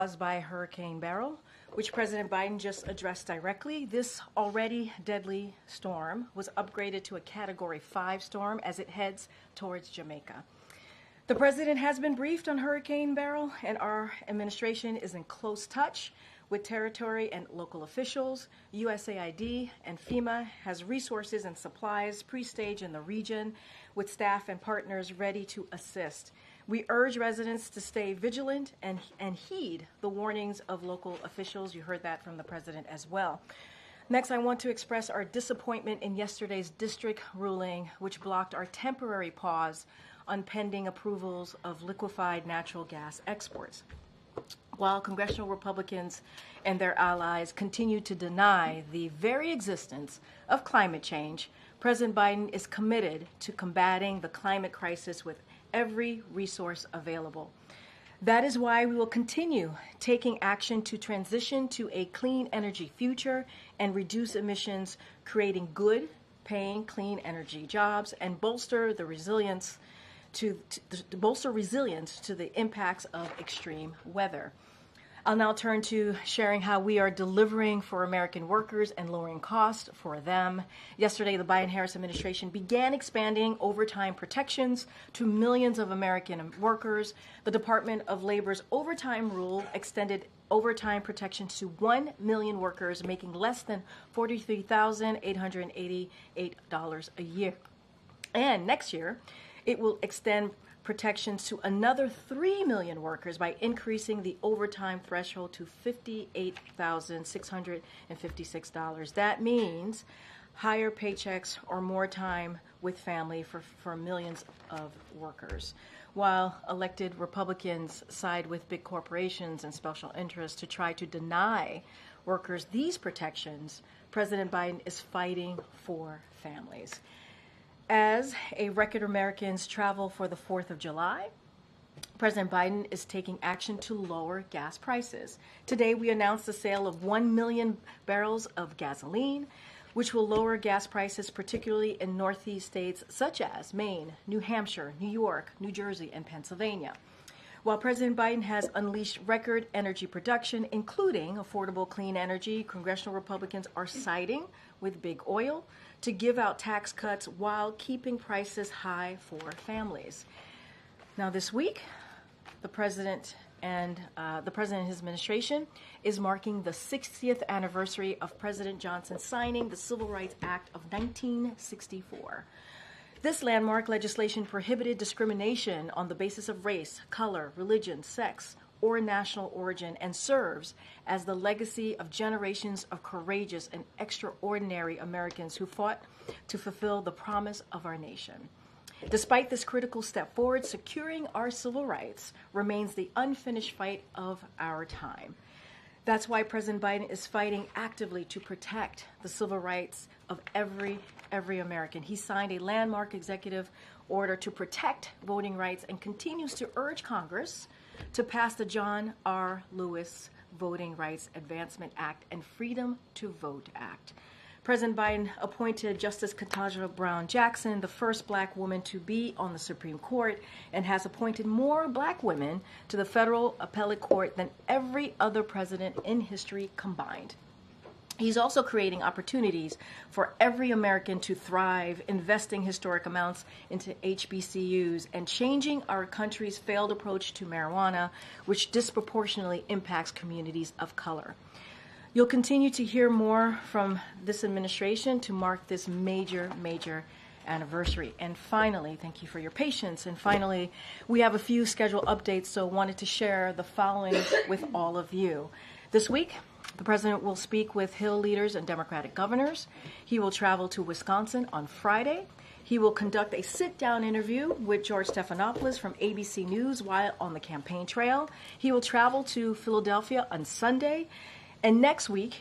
Caused by Hurricane Beryl, which President Biden just addressed directly. This already deadly storm was upgraded to a Category 5 storm as it heads towards Jamaica. The president has been briefed on Hurricane Beryl, and our administration is in close touch with territory and local officials. USAID and FEMA has resources and supplies pre-staged in the region with staff and partners ready to assist. We urge residents to stay vigilant and heed the warnings of local officials. You heard that from the president as well. Next, I want to express our disappointment in yesterday's district ruling, which blocked our temporary pause on pending approvals of liquefied natural gas exports. While congressional Republicans and their allies continue to deny the very existence of climate change, President Biden is committed to combating the climate crisis with every resource available. That is why we will continue taking action to transition to a clean energy future and reduce emissions, creating good, paying, clean energy jobs, and bolster resilience to the impacts of extreme weather. I'll now turn to sharing how we are delivering for American workers and lowering costs for them. Yesterday, the Biden-Harris administration began expanding overtime protections to millions of American workers. The Department of Labor's overtime rule extended overtime protections to 1 million workers making less than $43,888 a year. And next year, it will extend protections to another 3 million workers by increasing the overtime threshold to $58,656. That means higher paychecks or more time with family for millions of workers. While elected Republicans side with big corporations and special interests to try to deny workers these protections, President Biden is fighting for families. As a record Americans travel for the 4th of July, President Biden is taking action to lower gas prices. Today, we announced the sale of 1 million barrels of gasoline, which will lower gas prices, particularly in Northeast states such as Maine, New Hampshire, New York, New Jersey, and Pennsylvania. While President Biden has unleashed record energy production, including affordable clean energy, congressional Republicans are siding with big oil to give out tax cuts while keeping prices high for families. Now this week, the president and his administration is marking the 60th anniversary of President Johnson signing the Civil Rights Act of 1964. This landmark legislation prohibited discrimination on the basis of race, color, religion, sex, or national origin, and serves as the legacy of generations of courageous and extraordinary Americans who fought to fulfill the promise of our nation. Despite this critical step forward, securing our civil rights remains the unfinished fight of our time. That's why President Biden is fighting actively to protect the civil rights of every American. He signed a landmark executive order to protect voting rights and continues to urge Congress to pass the John R. Lewis Voting Rights Advancement Act and Freedom to Vote Act. President Biden appointed Justice Ketanji Brown Jackson, the first black woman to be on the Supreme Court, and has appointed more black women to the federal appellate court than every other president in history combined. He's also creating opportunities for every American to thrive, investing historic amounts into HBCUs, and changing our country's failed approach to marijuana, which disproportionately impacts communities of color. You'll continue to hear more from this administration to mark this major anniversary. And finally, thank you for your patience. And finally, we have a few schedule updates, so wanted to share the following with all of you. This week, the president will speak with Hill leaders and Democratic governors. He will travel to Wisconsin on Friday. He will conduct a sit-down interview with George Stephanopoulos from ABC News while on the campaign trail. He will travel to Philadelphia on Sunday. And next week,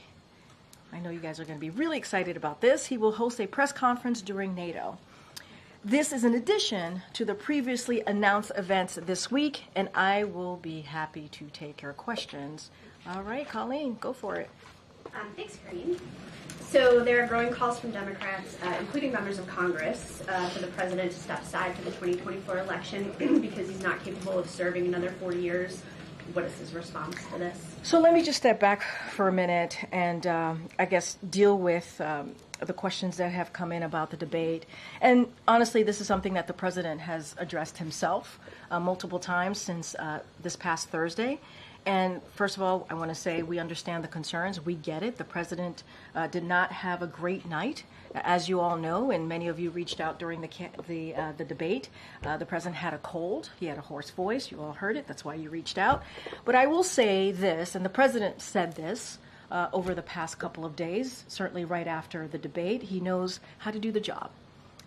I know you guys are going to be really excited about this, he will host a press conference during NATO. This is in addition to the previously announced events this week, and I will be happy to take your questions. All right, Colleen, go for it. Thanks, Karine. So there are growing calls from Democrats, including members of Congress, for the president to step aside for the 2024 election because he's not capable of serving another 4 years what is his response to this? So let me just step back for a minute and I guess deal with the questions that have come in about the debate. And honestly, this is something that the president has addressed himself multiple times since this past Thursday. And first of all, I want to say we understand the concerns. We get it. The president did not have a great night, as you all know, and many of you reached out during the debate. The president had a cold. He had a hoarse voice. You all heard it. That's why you reached out. But I will say this, and the president said this over the past couple of days, certainly right after the debate. He knows how to do the job.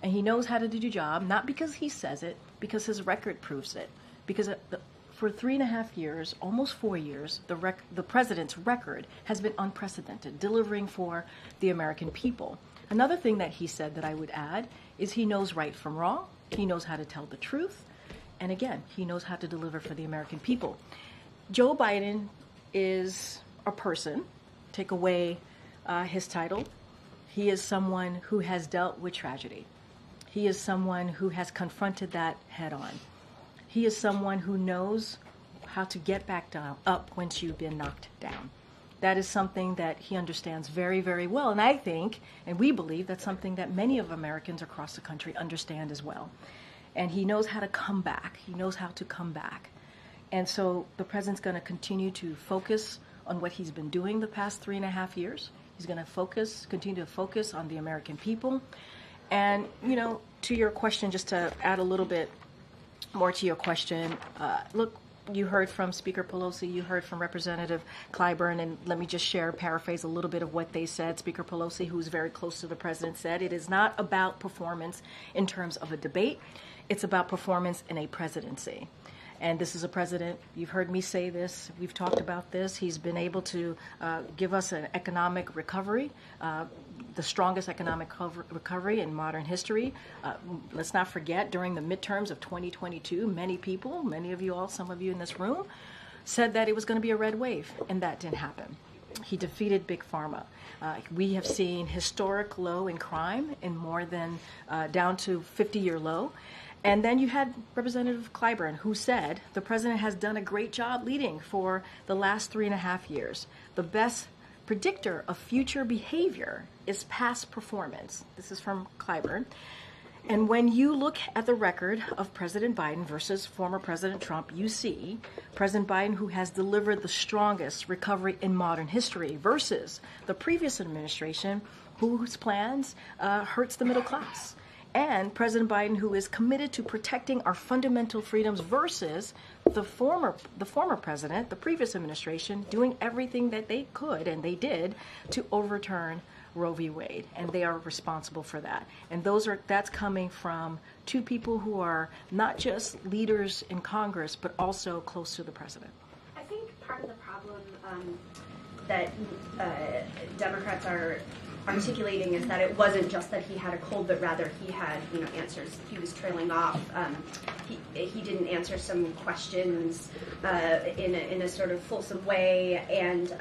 And he knows how to do the job, not because he says it, because his record proves it. Because for 3.5 years, almost 4 years, the president's record has been unprecedented, delivering for the American people. Another thing that he said that I would add is he knows right from wrong. He knows how to tell the truth. And again, he knows how to deliver for the American people. Joe Biden is a person. Take away his title. He is someone who has dealt with tragedy. He is someone who has confronted that head on. He is someone who knows how to get back up once you've been knocked down. That is something that he understands very, very well. And I think, and we believe, that's something that many of Americans across the country understand as well. And he knows how to come back. He knows how to come back. And so the president's going to continue to focus on what he's been doing the past 3.5 years. He's going to continue to focus on the American people. And, you know, to your question, just to add a little bit more to your question, look, you heard from Speaker Pelosi, you heard from Representative Clyburn, and let me just paraphrase a little bit of what they said. Speaker Pelosi, who's very close to the president, said it is not about performance in terms of a debate. It's about performance in a presidency. And this is a president, you've heard me say this, we've talked about this. He's been able to give us an economic recovery, the strongest economic recovery in modern history. Let's not forget, during the midterms of 2022, many of you all, some of you in this room, said that it was going to be a red wave, and that didn't happen. He defeated Big Pharma. We have seen historic low in crime in more than down to 50-year low. And then you had Representative Clyburn, who said the president has done a great job leading for the last 3.5 years. The best predictor of future behavior is past performance. This is from Clyburn. And when you look at the record of President Biden versus former President Trump, you see President Biden, who has delivered the strongest recovery in modern history, versus the previous administration, whose plans hurts the middle class. And President Biden, who is committed to protecting our fundamental freedoms, versus the former president, the previous administration, doing everything that they could, and they did, to overturn Roe v. Wade. And they are responsible for that. And that's coming from two people who are not just leaders in Congress, but also close to the president. I think part of the problem that Democrats are articulating is that it wasn't just that he had a cold, but rather he had, answers. He was trailing off. He didn't answer some questions in a sort of fulsome way. And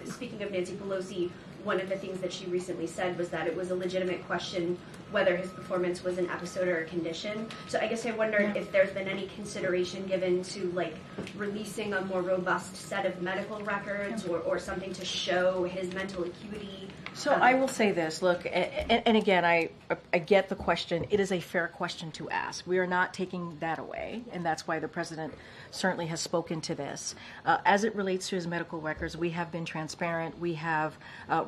speaking of Nancy Pelosi, one of the things that she recently said was that it was a legitimate question whether his performance was an episode or a condition. So I guess I wondered if there's been any consideration given to releasing a more robust set of medical records or something to show his mental acuity. So I will say this, look, and again, I get the question. It is a fair question to ask. We are not taking that away, and that's why the president certainly has spoken to this. As it relates to his medical records, we have been transparent. We have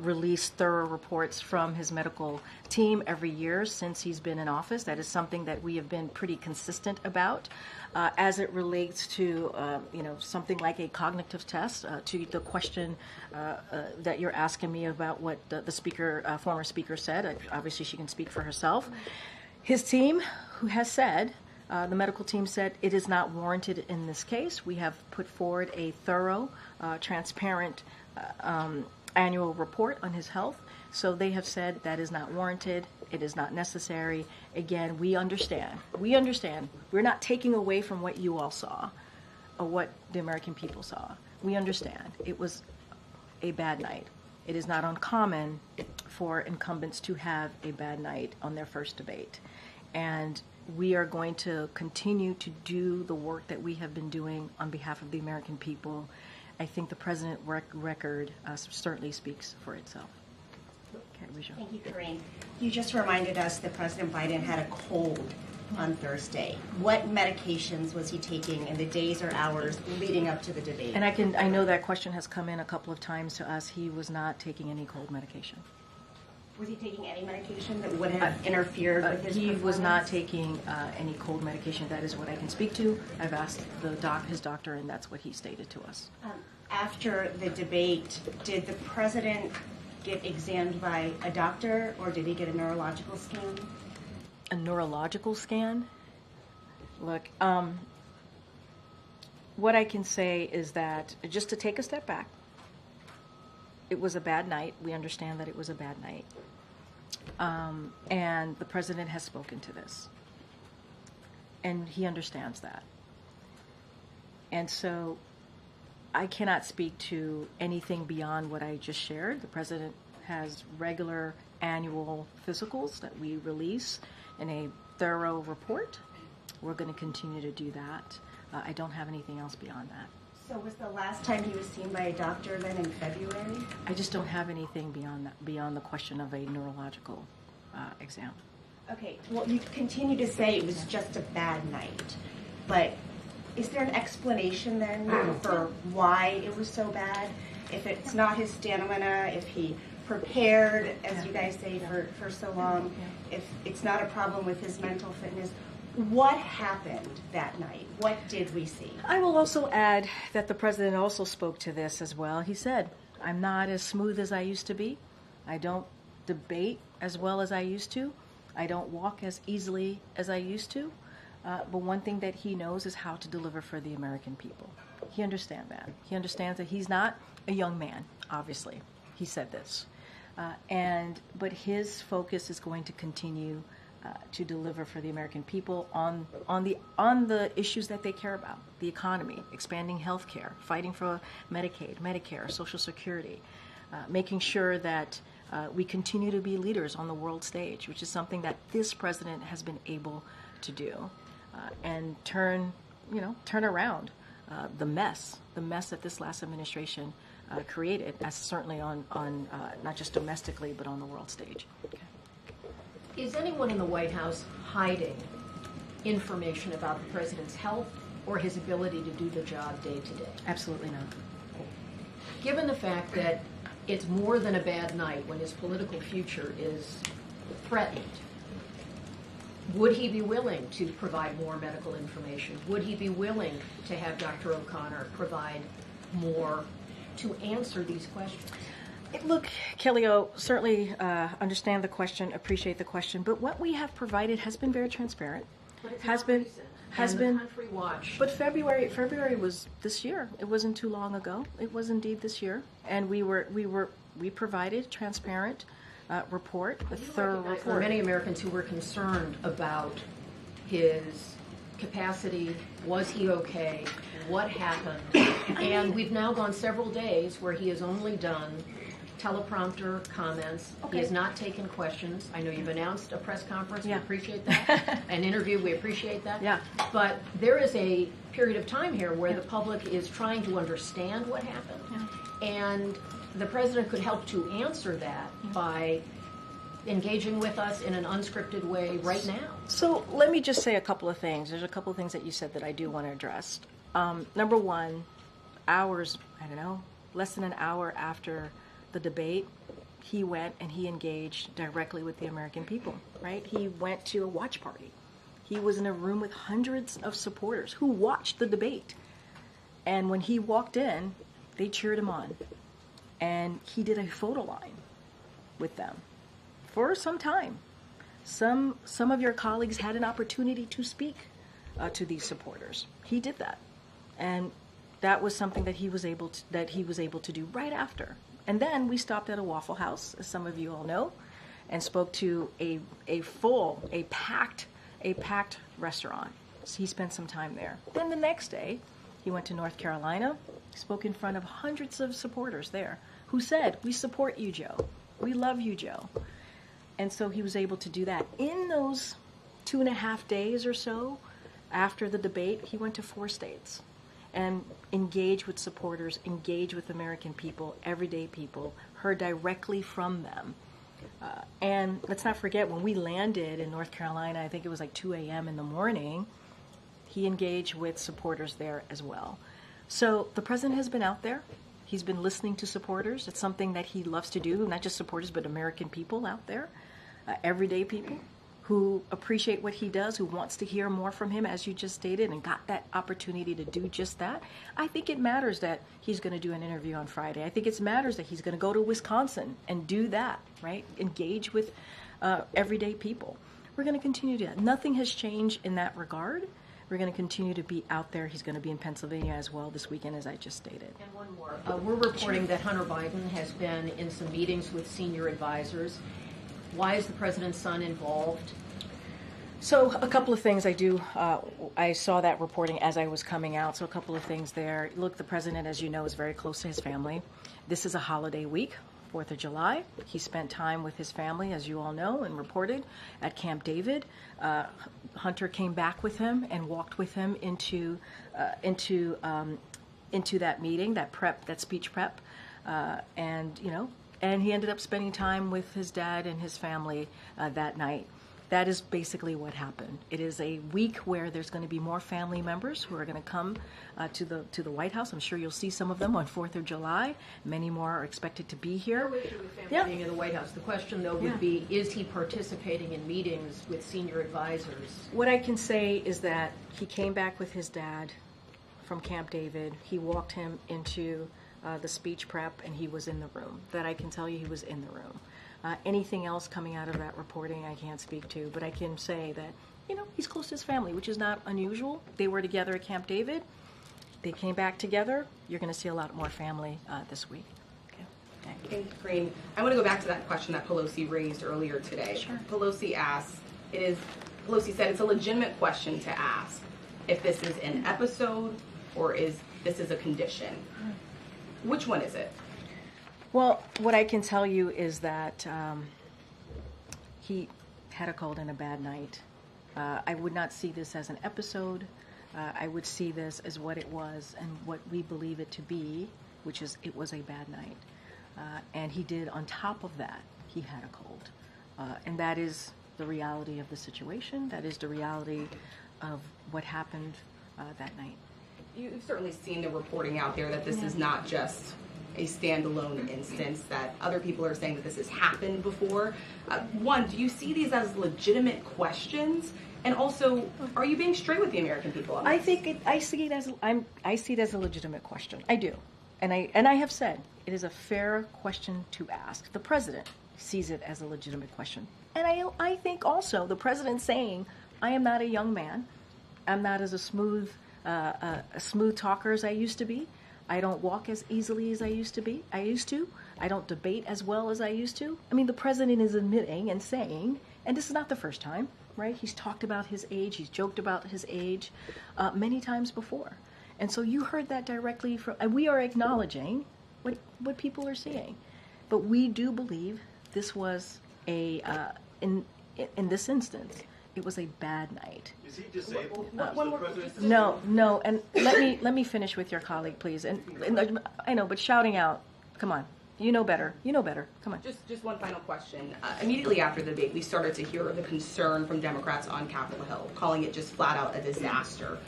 released thorough reports from his medical team every year since he's been in office. That is something that we have been pretty consistent about. As it relates to, something like a cognitive test, to the question that you're asking me about what the former speaker said. Obviously, she can speak for herself. His team, who has said, the medical team said, it is not warranted in this case. We have put forward a thorough, transparent annual report on his health. So they have said that is not warranted. It is not necessary. Again, we understand. We're not taking away from what you all saw or what the American people saw. We understand. It was a bad night. It is not uncommon for incumbents to have a bad night on their first debate. And we are going to continue to do the work that we have been doing on behalf of the American people. I think the president record certainly speaks for itself. Okay, Rachel. Thank you, Karine. You just reminded us that President Biden had a cold on Thursday. What medications was he taking in the days or hours leading up to the debate? And I know that question has come in a couple of times to us. He was not taking any cold medication. Was he taking any medication that would have interfered with his He performance? was not taking any cold medication. That is what I can speak to. I've asked his doctor, and that's what he stated to us. After the debate, did the president get examined by a doctor, or did he get a neurological scan? A neurological scan? Look, what I can say is that, just to take a step back, it was a bad night. We understand that it was a bad night. And the president has spoken to this. And he understands that. And so I cannot speak to anything beyond what I just shared. The president has regular annual physicals that we release in a thorough report. We're going to continue to do that. I don't have anything else beyond that. So was the last time he was seen by a doctor then in February? I just don't have anything beyond that, beyond the question of a neurological exam. Okay, well, you continue to say it was just a bad night, but is there an explanation then for why it was so bad? If it's not his stamina, if he prepared, as you guys say, for so long, if it's not a problem with his mental fitness, what happened that night? What did we see? I will also add that the president also spoke to this as well. He said, I'm not as smooth as I used to be. I don't debate as well as I used to. I don't walk as easily as I used to. But one thing that he knows is how to deliver for the American people. He understands that. He understands that he's not a young man, obviously. He said this. But his focus is going to continue to deliver for the American people on the issues that they care about: the economy, expanding health care, fighting for Medicaid, Medicare, Social Security, making sure that we continue to be leaders on the world stage, which is something that this president has been able to do, and turn around the mess that this last administration created, as certainly on not just domestically but on the world stage. Okay. Is anyone in the White House hiding information about the president's health or his ability to do the job day to day? Absolutely not. Given the fact that it's more than a bad night when his political future is threatened, would he be willing to provide more medical information? Would he be willing to have Dr. O'Connor provide more to answer these questions? Look, Kellyo, certainly understand the question, appreciate the question, but what we have provided has been very transparent. But it's has not been recent. has And been the country watched. But February was this year. It wasn't too long ago. It was indeed this year, and we provided transparent report, a thorough There were report. many Americans who were concerned about his capacity. Was he okay? What happened? And we've now gone several days where he has only done teleprompter comments. Okay. He has not taken questions. I know you've announced a press conference. Yeah. We appreciate that. An interview. We appreciate that. Yeah. But there is a period of time here where the public is trying to understand what happened. Yeah. And the president could help to answer that by engaging with us in an unscripted way right now. So let me just say a couple of things. There's a couple of things that you said that I do want to address. Number one, less than an hour after the debate, he went and he engaged directly with the American people, right? He went to a watch party. He was in a room with hundreds of supporters who watched the debate. And when he walked in, they cheered him on. And he did a photo line with them for some time. Some of your colleagues had an opportunity to speak to these supporters. He did that. And that was something that he was able to do right after. And then we stopped at a Waffle House, as some of you all know, and spoke to a packed restaurant. So he spent some time there. Then the next day, he went to North Carolina, spoke in front of hundreds of supporters there who said, "We support you, Joe. We love you, Joe." And so he was able to do that. In those 2.5 days or so after the debate, he went to 4 states and engaged with supporters, engaged with American people, everyday people, heard directly from them. And let's not forget, when we landed in North Carolina, I think it was like 2 a.m. in the morning, he engaged with supporters there as well. So the president has been out there. He's been listening to supporters. It's something that he loves to do, not just supporters, but American people out there, everyday people who appreciate what he does, who wants to hear more from him, as you just stated, and got that opportunity to do just that. I think it matters that he's going to do an interview on Friday. I think it matters that he's going to go to Wisconsin and do that, right? Engage with everyday people. We're going to continue to do that. Nothing has changed in that regard. We're going to continue to be out there. He's going to be in Pennsylvania as well this weekend, as I just stated. And one more. We're reporting that Hunter Biden has been in some meetings with senior advisors. Why is the president's son involved? So a couple of things I saw that reporting as I was coming out. So a couple of things there. Look, the president, as you know, is very close to his family. This is a holiday week, 4th of July. He spent time with his family, as you all know, and reported at Camp David. Hunter came back with him and walked with him into that meeting, that speech prep, and he ended up spending time with his dad and his family that night. That is basically what happened. It is a week where there's going to be more family members who are going to come to the White House. I'm sure you'll see some of them on 4th of July. Many more are expected to be here. No issue with family being in the White House. The question, though, would be, is he participating in meetings with senior advisors? What I can say is that he came back with his dad from Camp David. He walked him into the speech prep, and he was in the room. That I can tell you, he was in the room. Anything else coming out of that reporting I can't speak to, but I can say that, he's close to his family, which is not unusual. They were together at Camp David. They came back together. You're going to see a lot more family this week. Okay. Thank you, Karine. I want to go back to that question that Pelosi raised earlier today. Sure. Pelosi said it's a legitimate question to ask if this is an episode or is this is a condition. Which one is it? Well, what I can tell you is that he had a cold and a bad night. I would not see this as an episode. I would see this as what it was and what we believe it to be, which is it was a bad night. And he did, on top of that, he had a cold. And that is the reality of the situation. That is the reality of what happened that night. You've certainly seen the reporting out there that this is not just a standalone instance, that other people are saying that this has happened before. One, do you see these as legitimate questions? And also, are you being straight with the American people on this? I see it as a legitimate question. I do. And I have said it is a fair question to ask. The president sees it as a legitimate question. And I think also the president saying, I am not a young man. I'm not as a smooth talker as I used to be. I don't walk as easily as I used to. I don't debate as well as I used to. I mean, the president is admitting and saying, and this is not the first time, right? He's talked about his age. He's joked about his age many times before. And so you heard that directly from, and we are acknowledging what people are seeing. But we do believe this was in this instance, it was a bad night. Is he disabled? No, and let me finish with your colleague, please. And I know, but shouting out, come on, you know better. Come on. Just one final question. Immediately after the debate, we started to hear the concern from Democrats on Capitol Hill, calling it just flat out a disaster.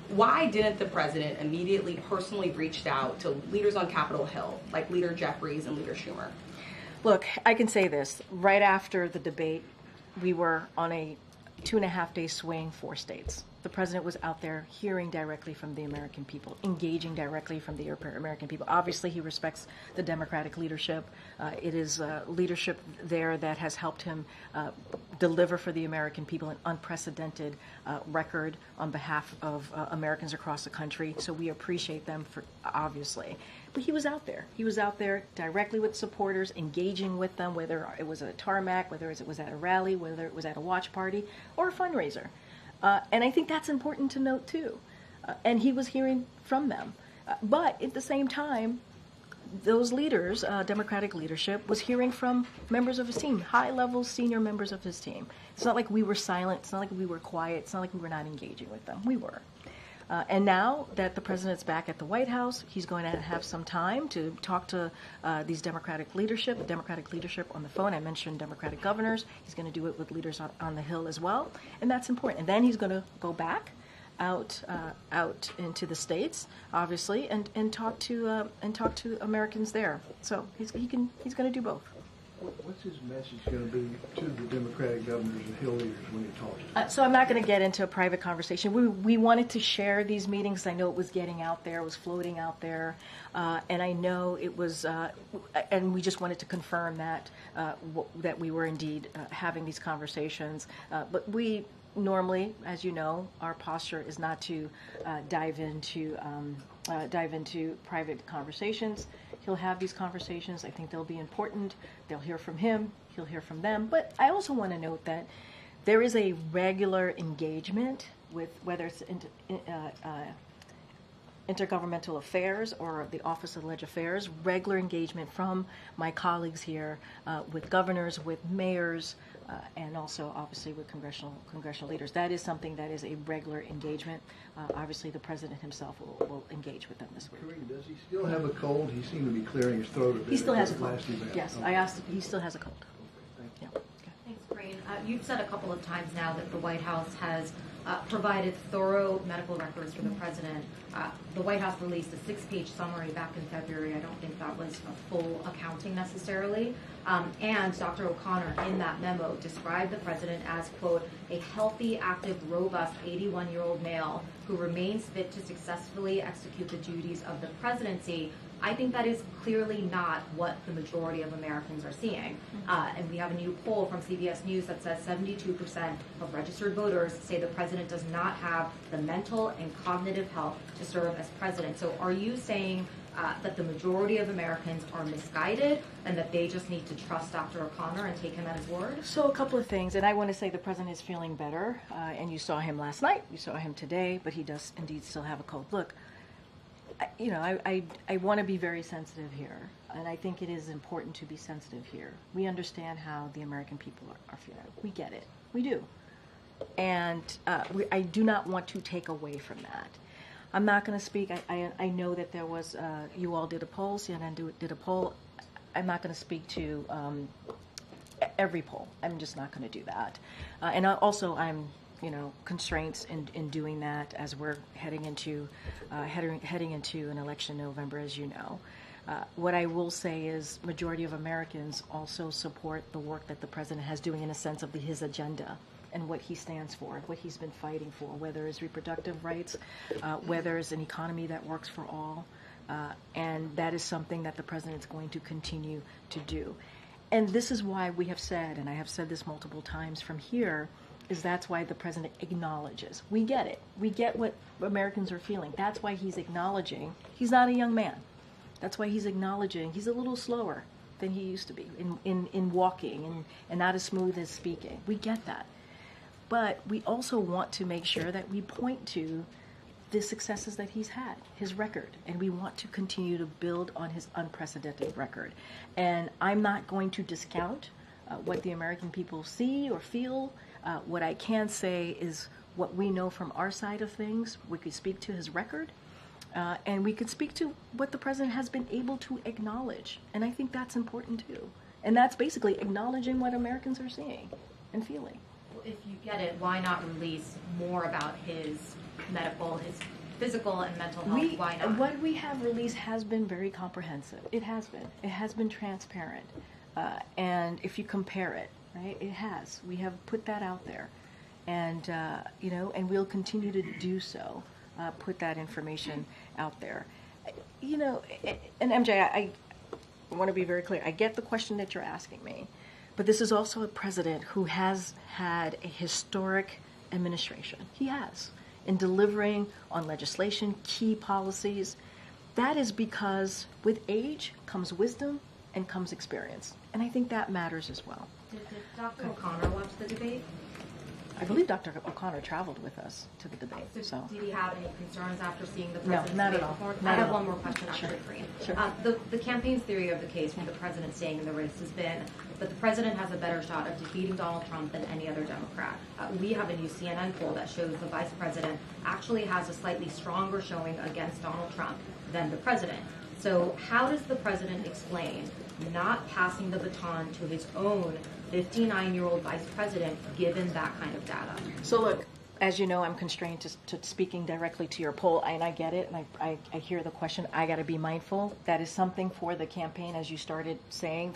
Why didn't the president immediately personally reach out to leaders on Capitol Hill, like Leader Jeffries and Leader Schumer? Look, I can say this. Right after the debate, we were on a 2.5-day swing, 4 states. The president was out there hearing directly from the American people, engaging directly from the American people. Obviously, he respects the Democratic leadership. It is leadership there that has helped him deliver for the American people an unprecedented record on behalf of Americans across the country. So we appreciate them for, obviously. But he was out there. He was out there directly with supporters, engaging with them, whether it was at a tarmac, whether it was at a rally, whether it was at a watch party or a fundraiser. And I think that's important to note, too. And he was hearing from them. But at the same time, those leaders, Democratic leadership, was hearing from members of his team, high-level senior members of his team. It's not like we were silent. It's not like we were quiet. It's not like we were not engaging with them. We were. And now that the president's back at the White House, he's going to have some time to talk to these Democratic leadership on the phone. I mentioned Democratic governors. He's going to do it with leaders on the Hill as well, and that's important. And then he's going to go back out into the states, obviously, and talk to Americans there. So he's going to do both. What's his message going to be to the Democratic governors and Hill leaders when he talks? So I'm not going to get into a private conversation. We wanted to share these meetings. I know it was getting out there, it was floating out there, and I know it was, and we just wanted to confirm that that we were indeed having these conversations. But we normally, as you know, our posture is not to dive into private conversations. He'll have these conversations. I think they'll be important. They'll hear from him. He'll hear from them. But I also want to note that there is a regular engagement with whether it's intergovernmental affairs or the Office of Legislative Affairs, regular engagement from my colleagues here with governors, with mayors, and also obviously with congressional leaders. That is something that is a regular engagement. Obviously, the president himself will engage with them this week. Karine, does he still have a cold? He seemed to be clearing his throat a bit. He still has a at the cold. last event. Yes, Okay. I asked him. He still has a cold. Thank you. Yeah. Okay. Thanks, Karine. You've said a couple of times now that the White House has provided thorough medical records for the president. The White House released a 6-page summary back in February. I don't think that was a full accounting necessarily. And Dr. O'Connor, in that memo, described the president as, quote, a healthy, active, robust 81-year-old male who remains fit to successfully execute the duties of the presidency. I think that is clearly not what the majority of Americans are seeing. And we have a new poll from CBS News that says 72% of registered voters say the president does not have the mental and cognitive health to serve as president. So are you saying that the majority of Americans are misguided and that they just need to trust Dr. O'Connor and take him at his word? So a couple of things, and I want to say the president is feeling better, and you saw him last night, you saw him today, but he does indeed still have a cold. Look, I want to be very sensitive here, and I think it is important to be sensitive here. We understand how the American people are feeling. We get it. We do. And I do not want to take away from that. I'm not going to speak. I know that there was, you all did a poll, CNN did a poll. I'm not going to speak to every poll. I'm just not going to do that. And also, I'm constraints in doing that as we're heading into an election in November, as you know. What I will say is majority of Americans also support the work that the president has doing in a sense of his agenda and what he stands for, what he's been fighting for, whether it's reproductive rights, whether it's an economy that works for all. And that is something that the president is going to continue to do. And this is why we have said, and I have said this multiple times from here, is that's why the president acknowledges. We get it. We get what Americans are feeling. That's why he's acknowledging. He's not a young man. That's why he's acknowledging. He's a little slower than he used to be in walking and not as smooth as speaking. We get that. But we also want to make sure that we point to the successes that he's had, his record, and we want to continue to build on his unprecedented record. And I'm not going to discount what the American people see or feel. What I can say is what we know from our side of things. We could speak to his record, and we could speak to what the president has been able to acknowledge. And I think that's important too. And that's basically acknowledging what Americans are seeing and feeling. If you get it, why not release more about his medical, his physical and mental health? Why not? What we have released has been very comprehensive. It has been. It has been transparent. And if you compare it, right, it has. We have put that out there. And, and we'll continue to do so, put that information out there. And MJ, I want to be very clear. I get the question that you're asking me. But this is also a president who has had a historic administration. He has, in delivering on legislation, key policies. That is because with age comes wisdom and comes experience. And I think that matters as well. Did Dr. O'Connor watch the debate? I believe Dr. O'Connor traveled with us to the debate. So Did he have any concerns after seeing the No, president's not at debate all. performance? Not I have at all. one more question actually for you. Sure. The campaign's theory of the case from the president staying in the race has been that the president has a better shot of defeating Donald Trump than any other Democrat. We have a new CNN poll that shows the vice president actually has a slightly stronger showing against Donald Trump than the president. So how does the president explain not passing the baton to his own 59-year-old vice president given that kind of data? So look, as you know, I'm constrained to speaking directly to your poll, and I get it, and I hear the question. I got to be mindful. That is something for the campaign, as you started saying,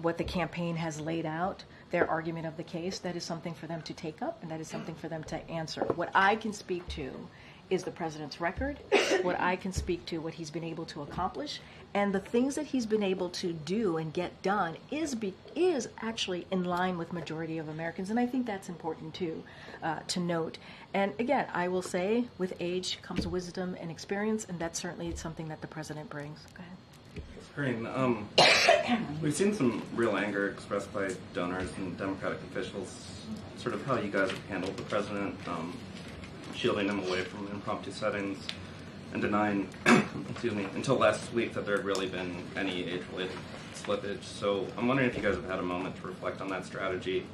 what the campaign has laid out, their argument of the case. That is something for them to take up, and that is something for them to answer. What I can speak to is the president's record, what I can speak to, what he's been able to accomplish, and the things that he's been able to do and get done is actually in line with majority of Americans, and I think that's important too to note. And again, I will say, with age comes wisdom and experience, and that's certainly something that the president brings. Go ahead. Karine, we've seen some real anger expressed by donors and Democratic officials, sort of how you guys have handled the president, shielding him away from impromptu settings and denying, excuse me, until last week that there had really been any age-related slippage. So I'm wondering if you guys have had a moment to reflect on that strategy,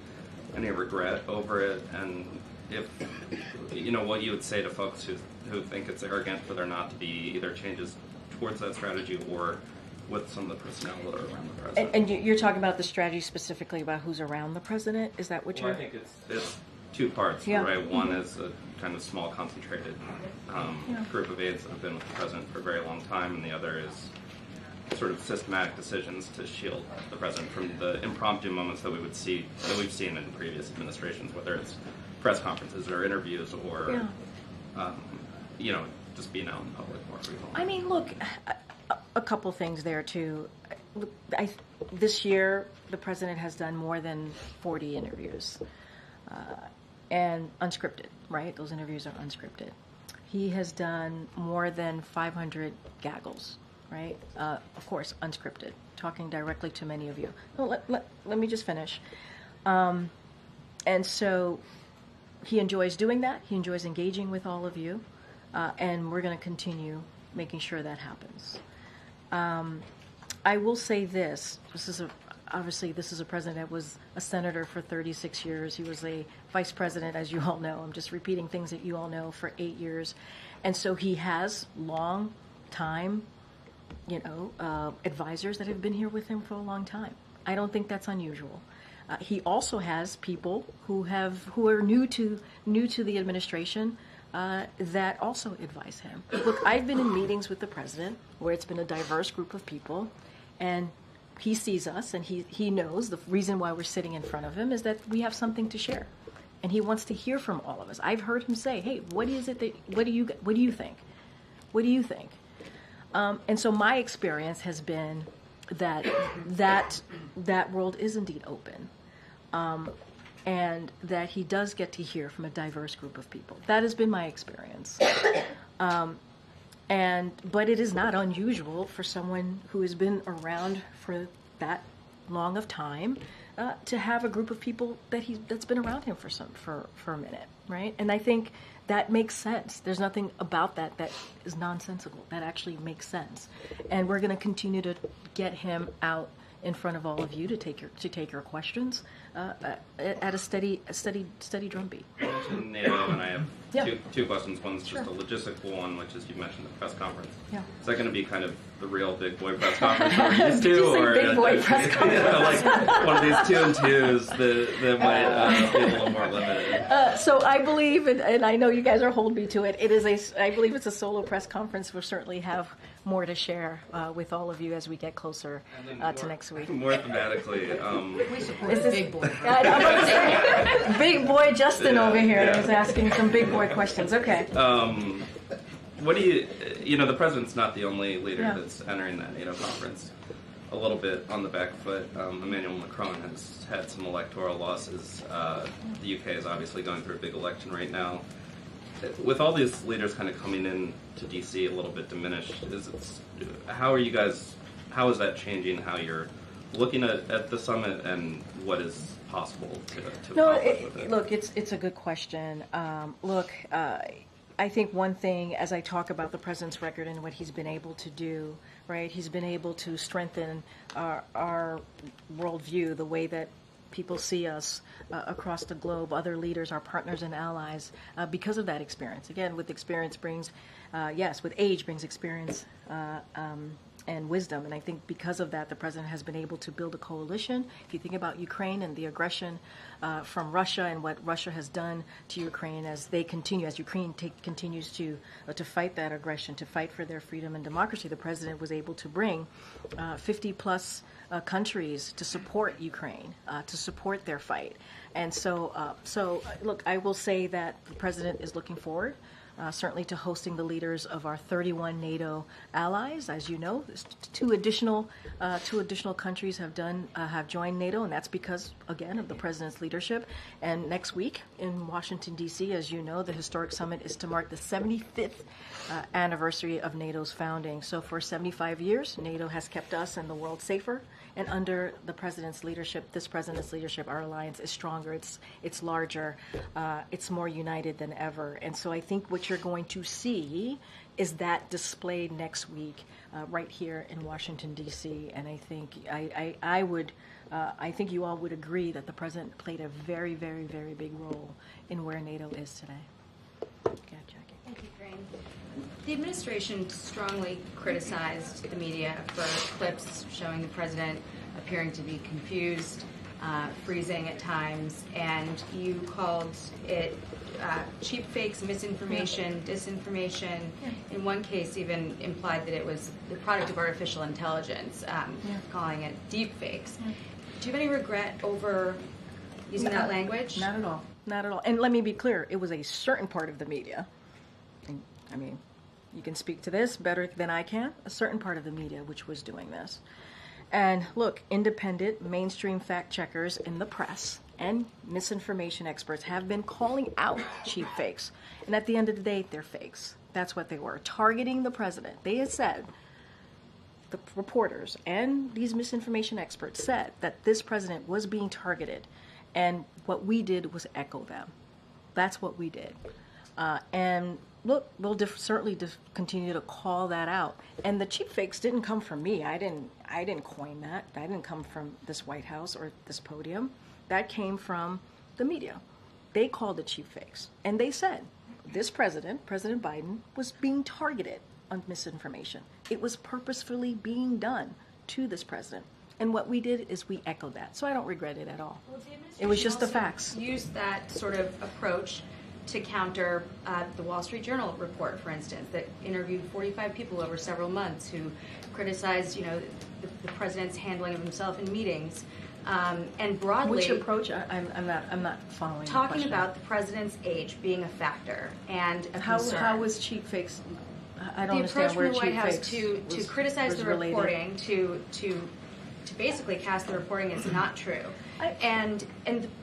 any regret over it, and if, you know, what you would say to folks who think it's arrogant for there not to be either changes towards that strategy or with some of the personnel that are around the president. And you're talking about the strategy specifically about who's around the president? Is that what Well, you're... I think it's two parts, Yeah. right? One is a kind of small, concentrated group of aides that have been with the president for a very long time, and the other is sort of systematic decisions to shield the president from the impromptu moments that we've seen in previous administrations, whether it's press conferences or interviews or, you know, just being out in public more frequently. I mean, look, a couple things there too. This year, the president has done more than 40 interviews, and unscripted, right? Those interviews are unscripted. He has done more than 500 gaggles, right? Of course, unscripted, talking directly to many of you. Well, let me just finish. And so he enjoys doing that. He enjoys engaging with all of you, and we're going to continue making sure that happens. I will say this. Obviously, this is a president that was a senator for 36 years. He was a vice president, as you all know. I'm just repeating things that you all know, for 8 years. And so he has long time, advisors that have been here with him for a long time. I don't think that's unusual. He also has people who are new to the administration that also advise him. Look, I've been in meetings with the president where it's been a diverse group of people, and he sees us, and he knows the reason why we're sitting in front of him is that we have something to share, and he wants to hear from all of us. I've heard him say, "Hey, what do you think? What do you think?" And so my experience has been that world is indeed open, and that he does get to hear from a diverse group of people. That has been my experience. But it is not unusual for someone who has been around for that long of time to have a group of people that's been around him for a minute, right? And I think that makes sense. There's nothing about that is nonsensical. That actually makes sense. And we're going to continue to get him out in front of all of you to take your questions at a steady drumbeat. NATO, and I have Yeah. two questions. One's just a logistical one, which is you mentioned the press conference. Yeah. Is that going to be kind of the real big boy press conference we're used Did to, you say or big boy press conference? like one of these 2-and-2s that might be a little more limited? So I believe, and I know you guys are holding me to it. I believe it's a solo press conference. We'll certainly have more to share with all of you as we get closer to next week. More thematically, We support the big boy. I'm about to say, big boy Justin over here is asking some big boy questions. Okay. What do you know, the president's not the only leader Yeah. that's entering that NATO conference a little bit on the back foot. Emmanuel Macron has had some electoral losses. The UK is obviously going through a big election right now. With all these leaders kind of coming in to DC a little bit diminished, how is that changing how you're looking at the summit, and what is possible to No, accomplish with it? look, it's a good question. I think one thing, as I talk about the president's record and what he's been able to do, right? He's been able to strengthen our worldview, the way that people see us across the globe, other leaders, our partners and allies, because of that experience. Again, with experience brings, with age brings experience and wisdom. And I think because of that, the president has been able to build a coalition. If you think about Ukraine and the aggression from Russia and what Russia has done to Ukraine as they continue, as Ukraine continues to fight that aggression, to fight for their freedom and democracy, the president was able to bring 50 plus countries to support Ukraine, to support their fight. And so, look, I will say that the president is looking forward, certainly to hosting the leaders of our 31 NATO allies. As you know, two additional countries have joined NATO, and that's because, again, of the president's leadership. And next week in Washington, D.C., as you know, the historic summit is to mark the 75th anniversary of NATO's founding. So for 75 years, NATO has kept us and the world safer. And under the president's leadership, this president's leadership, our alliance is stronger, it's larger, it's more united than ever. And so I think what you're going to see is that displayed next week right here in Washington, D.C. And I think I think you all would agree that the president played a very, very, very big role in where NATO is today. Okay, Jackie. Thank you, Karine. The administration strongly criticized the media for clips showing the president appearing to be confused, freezing at times, and you called it cheap fakes, misinformation, disinformation. In one case, even implied that it was the product of artificial intelligence, calling it deepfakes. Do you have any regret over using that language? Not at all. Not at all. And let me be clear, it was a certain part of the media. I mean, you can speak to this better than I can, a certain part of the media which was doing this. And look, independent mainstream fact checkers in the press and misinformation experts have been calling out cheap fakes. And at the end of the day, they're fakes. That's what they were, targeting the president. They had said, the reporters and these misinformation experts said that this president was being targeted. And what we did was echo them. That's what we did. And look, we'll certainly continue to call that out. And the cheap fakes didn't come from me. I didn't coin that. That didn't come from this White House or this podium. That came from the media. They called it cheap fakes. And they said this president, President Biden, was being targeted on misinformation. It was purposefully being done to this president. And what we did is we echoed that. So I don't regret it at all. Well, it was just the facts. Use that sort of approach to counter the Wall Street Journal report, for instance, that interviewed 45 people over several months who criticized, the president's handling of himself in meetings, and broadly. Which approach? I'm not following. Talking about the president's age being a factor and a concern. How was cheap fakes? I don't understand where cheap fakes. The approach from the White House to criticize the reporting, to basically cast the reporting as not true. And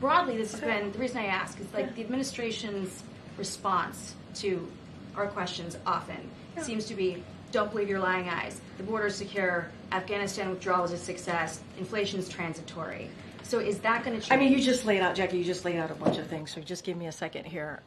broadly, this has been, the reason I ask is the administration's response to our questions often seems to be, don't believe your lying eyes, the border's secure, Afghanistan withdrawal was a success, inflation's transitory. So is that going to change? I mean, Jackie, you just laid out a bunch of things, so just give me a second here.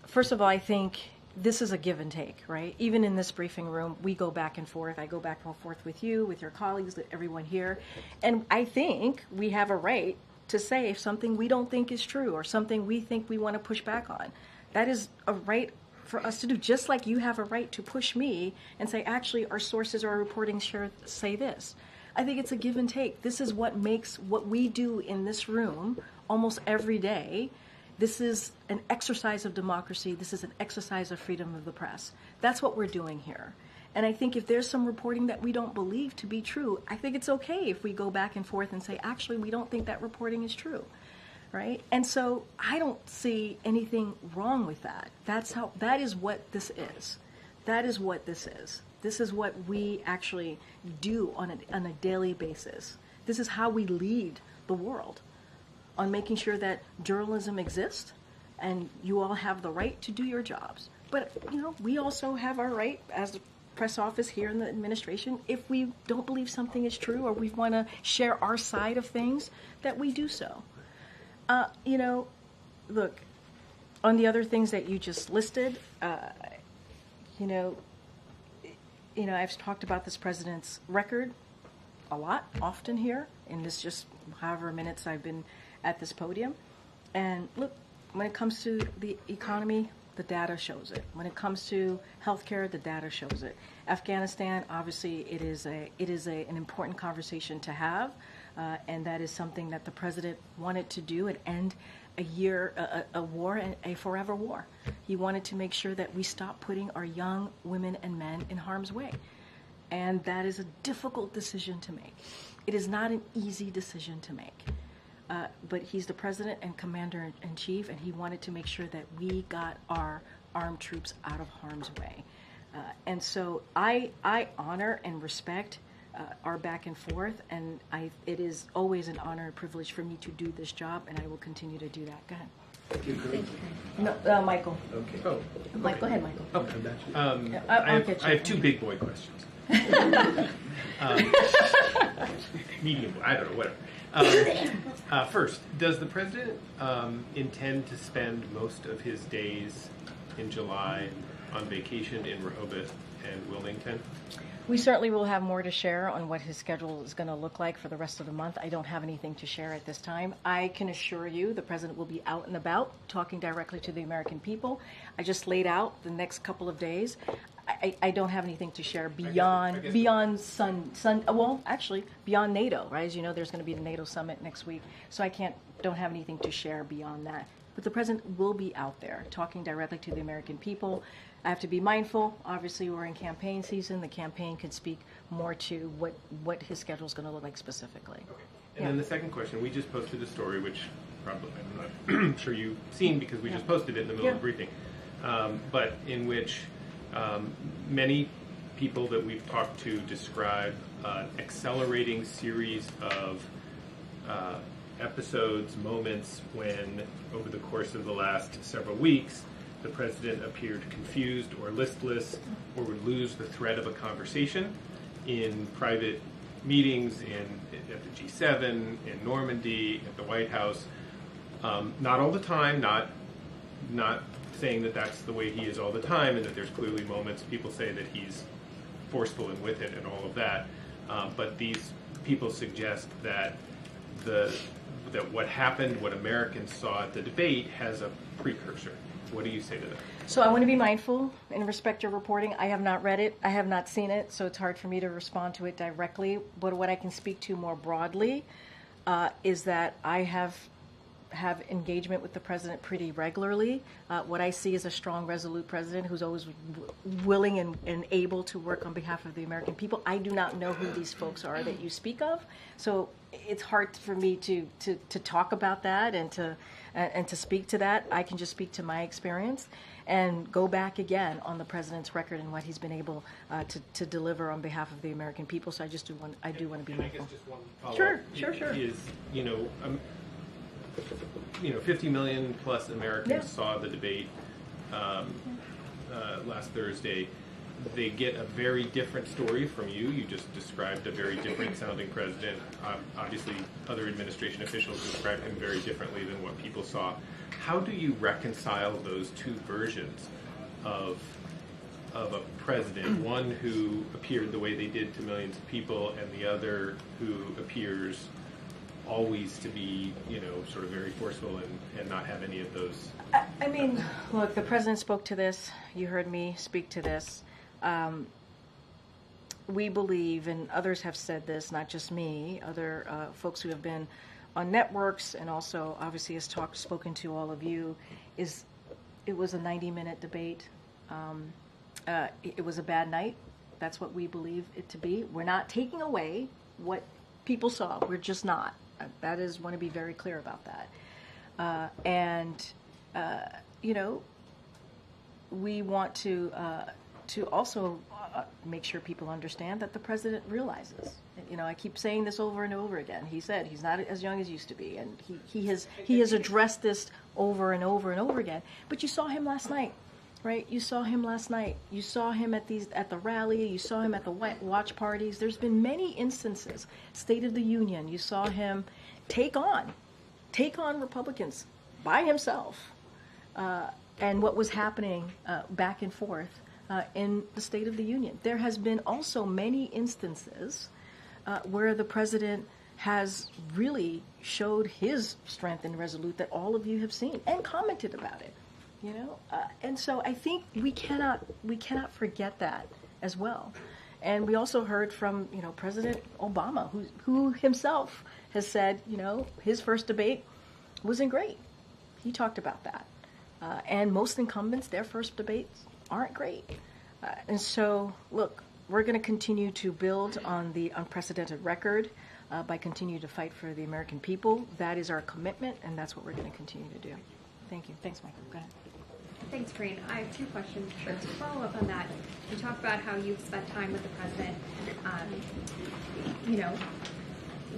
First of all, I think this is a give and take, right? Even in this briefing room, we go back and forth. I go back and forth with you, with your colleagues, with everyone here. And I think we have a right to say if something we don't think is true or something we think we want to push back on. That is a right for us to do, just like you have a right to push me and say, actually, our sources or our reporting say this. I think it's a give and take. This is what makes what we do in this room almost every day. This is an exercise of democracy. This is an exercise of freedom of the press. That's what we're doing here. And I think if there's some reporting that we don't believe to be true, I think it's okay if we go back and forth and say, actually, we don't think that reporting is true, right? And so I don't see anything wrong with that. That is what this is. That is what this is. This is what we actually do on a daily basis. This is how we lead the world, on making sure that journalism exists and you all have the right to do your jobs. But, we also have our right as the press office here in the administration, if we don't believe something is true or we want to share our side of things, that we do so. You know, look, on the other things that you just listed, you know, I've talked about this president's record a lot, often here, in this just however minutes I've been at this podium. And look, when it comes to the economy, the data shows it. When it comes to healthcare, the data shows it. Afghanistan, obviously, it is an important conversation to have, and that is something that the president wanted to do and end a war, and a forever war. He wanted to make sure that we stop putting our young women and men in harm's way. And that is a difficult decision to make. It is not an easy decision to make. But he's the president and commander-in-chief, and he wanted to make sure that we got our armed troops out of harm's way. And so I honor and respect our back and forth, and it is always an honor and privilege for me to do this job, and I will continue to do that. Go ahead. Thank you. No, Michael. Okay. Oh, Mike, go ahead, Michael. Okay. I have two big boy questions. Medium boy, I don't know, whatever. First, does the president intend to spend most of his days in July on vacation in Rehoboth and Wilmington? We certainly will have more to share on what his schedule is going to look like for the rest of the month. I don't have anything to share at this time. I can assure you the president will be out and about talking directly to the American people. I just laid out the next couple of days. I don't have anything to share beyond beyond NATO, right? As you know, there's going to be the NATO summit next week, so I don't have anything to share beyond that. But the president will be out there talking directly to the American people. I have to be mindful. Obviously, we're in campaign season. The campaign could speak more to what his schedule is going to look like specifically. Okay. And then the second question, we just posted a story, which probably I'm not sure you've seen because we just posted it in the middle of the briefing, but in which many people that we've talked to describe an accelerating series of episodes, moments when, over the course of the last several weeks, the president appeared confused or listless or would lose the thread of a conversation in private meetings at the G7, in Normandy, at the White House. Not all the time, not saying that that's the way he is all the time and that there's clearly moments people say that he's forceful and with it and all of that. But these people suggest that that what happened, what Americans saw at the debate, has a precursor. What do you say to that? So I want to be mindful and respect your reporting. I have not read it. I have not seen it, so it's hard for me to respond to it directly. But what I can speak to more broadly is that I have engagement with the president pretty regularly. What I see is a strong, resolute president who's always willing and able to work on behalf of the American people. I do not know who these folks are that you speak of, so it's hard for me to talk about that and to speak to that. I can just speak to my experience and go back again on the president's record and what he's been able to deliver on behalf of the American people. So I do want to be mindful. I guess just one follow-up. Sure. Is 50 million plus Americans saw the debate last Thursday. They get a very different story from you. You just described a very different sounding president. Obviously, other administration officials described him very differently than what people saw. How do you reconcile those two versions of a president, one who appeared the way they did to millions of people and the other who appears always to be, sort of very forceful and not have any of those? I mean, look, the president spoke to this. You heard me speak to this. We believe, and others have said this, not just me, other folks who have been on networks and also obviously has spoken to all of you, it was a 90-minute debate. It was a bad night. That's what we believe it to be. We're not taking away what people saw. We're just not. Want to be very clear about that. We want to also make sure people understand that the president realizes. I keep saying this over and over again. He said he's not as young as he used to be, and he has addressed this over and over and over again. But you saw him last night, right? You saw him last night. You saw him at the rally. You saw him at the watch parties. There's been many instances. State of the Union. You saw him take on take on Republicans by himself, and what was happening back and forth in the State of the Union. There has been also many instances where the president has really showed his strength and resolute that all of you have seen and commented about it, you know. And so I think we cannot forget that as well. And we also heard from, you know, President Obama, who himself has said, you know, his first debate wasn't great. He talked about that. And most incumbents, their first debates aren't great. And so, look, we're going to continue to build on the unprecedented record by continuing to fight for the American people. That is our commitment, and that's what we're going to continue to do. Thank you. Thanks, Michael. Go ahead. Thanks, Karine. I have two questions. To follow up on that, you talked about how you've spent time with the president. You know,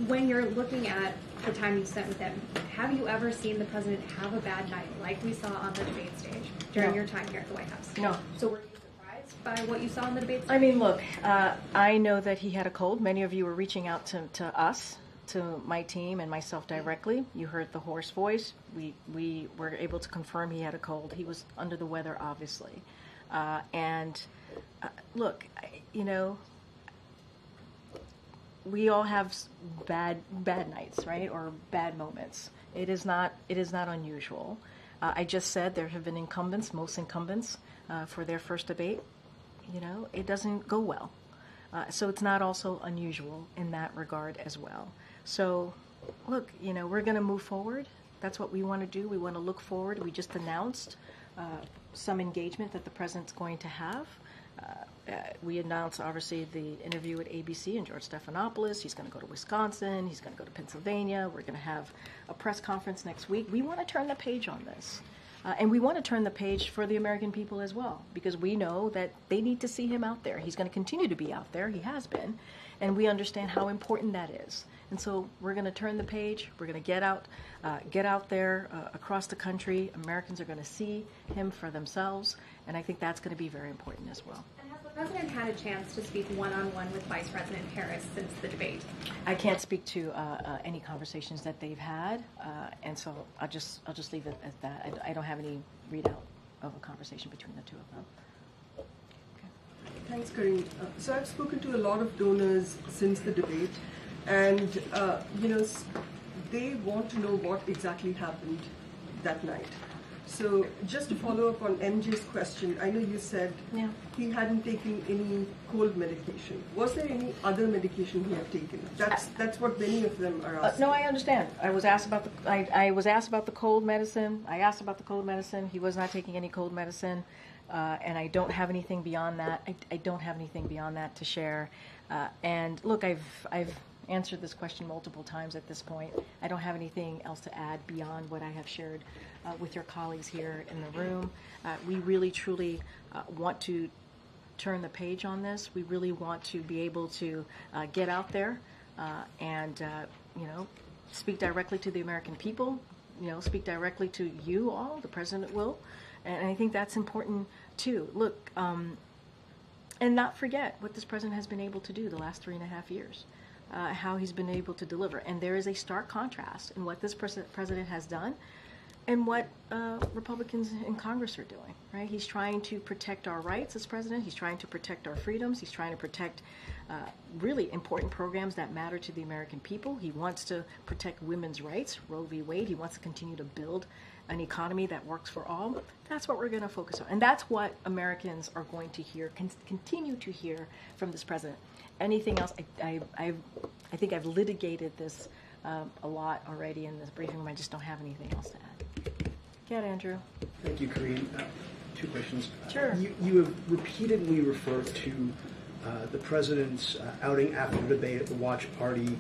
when you're looking at the time you spent with him, have you ever seen the president have a bad night, like we saw on the debate stage during your time here at the White House? No. So were you surprised by what you saw on the debate stage? I mean, look, I know that he had a cold. Many of you were reaching out to us, to my team and myself directly. You heard the hoarse voice. We were able to confirm he had a cold. He was under the weather, obviously. Look, you know, we all have bad nights, right, or bad moments. It is not unusual. I just said there have been incumbents, most incumbents, for their first debate. You know, it doesn't go well. So it's not also unusual in that regard as well. So, look, you know, we're going to move forward. That's what we want to do. We want to look forward. We just announced some engagement that the president's going to have. We announced, obviously, the interview with ABC and George Stephanopoulos. He's going to go to Wisconsin. He's going to go to Pennsylvania. We're going to have a press conference next week. We want to turn the page on this. And we want to turn the page for the American people as well, because we know that they need to see him out there. He's going to continue to be out there. He has been. And we understand how important that is. And so we're going to turn the page. We're going to get out there across the country. Americans are going to see him for themselves. And I think that's going to be very important as well. And has the president had a chance to speak one-on-one with Vice President Harris since the debate? I can't speak to any conversations that they've had, and so I'll just leave it at that. I don't have any readout of a conversation between the two of them. Thanks, Karine. So I've spoken to a lot of donors since the debate, and you know, they want to know what exactly happened that night. So just to follow up on MJ's question, I know you said he hadn't taken any cold medication. Was there any other medication he had taken? That's what many of them are asking. No, I understand. I was asked about the cold medicine. I asked about the cold medicine. He was not taking any cold medicine, and I don't have anything beyond that. I don't have anything beyond that to share. And look, I've answered this question multiple times at this point. I don't have anything else to add beyond what I have shared with your colleagues here in the room. We really, truly want to turn the page on this. We really want to be able to get out there and, you know, speak directly to the American people, you know, speak directly to you all, the president will. And I think that's important, too. Look, and not forget what this president has been able to do the last 3.5 years. How he's been able to deliver. And there is a stark contrast in what this president has done and what Republicans in Congress are doing, right? He's trying to protect our rights as president. He's trying to protect our freedoms. He's trying to protect really important programs that matter to the American people. He wants to protect women's rights, Roe v. Wade. He wants to continue to build an economy that works for all. That's what we're going to focus on. And that's what Americans are going to hear, continue to hear from this president. Anything else, I think I've litigated this a lot already in this briefing room. I just don't have anything else to add. Yeah, Andrew. Thank you, Karine. Two questions. Sure. You have repeatedly referred to the president's outing after the debate at the watch party,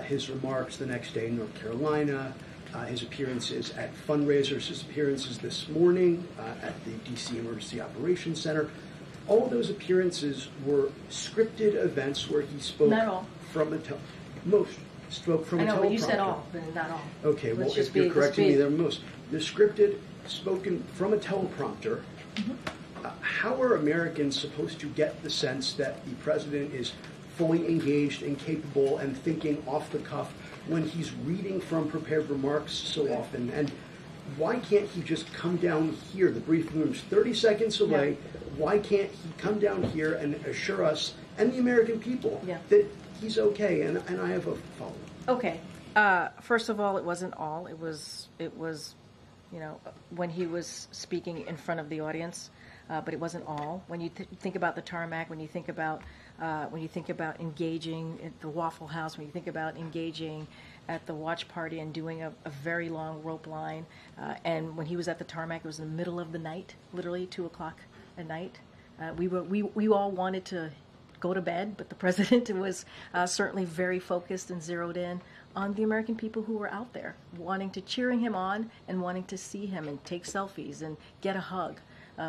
his remarks the next day in North Carolina, his appearances at fundraisers, his appearances this morning at the D.C. Emergency Operations Center. All of those appearances were scripted events where he spoke from a spoke from a teleprompter. I know, but you said all, but not all. Okay, well, if you're correcting me, they're most. They're scripted, spoken from a teleprompter. How are Americans supposed to get the sense that the president is fully engaged and capable and thinking off the cuff when he's reading from prepared remarks so often? And why can't he just come down here? The briefing room's 30 seconds away. Why can't he come down here and assure us and the American people that he's okay? And I have a follow-up. Okay. First of all, it wasn't all. It was, you know, when he was speaking in front of the audience, but it wasn't all. When you think about the tarmac, when you think about engaging at the Waffle House, when you think about engaging at the watch party and doing a very long rope line, and when he was at the tarmac, it was in the middle of the night, literally 2 o'clock at night. We all wanted to go to bed, but the president was certainly very focused and zeroed in on the American people who were out there, cheering him on and wanting to see him and take selfies and get a hug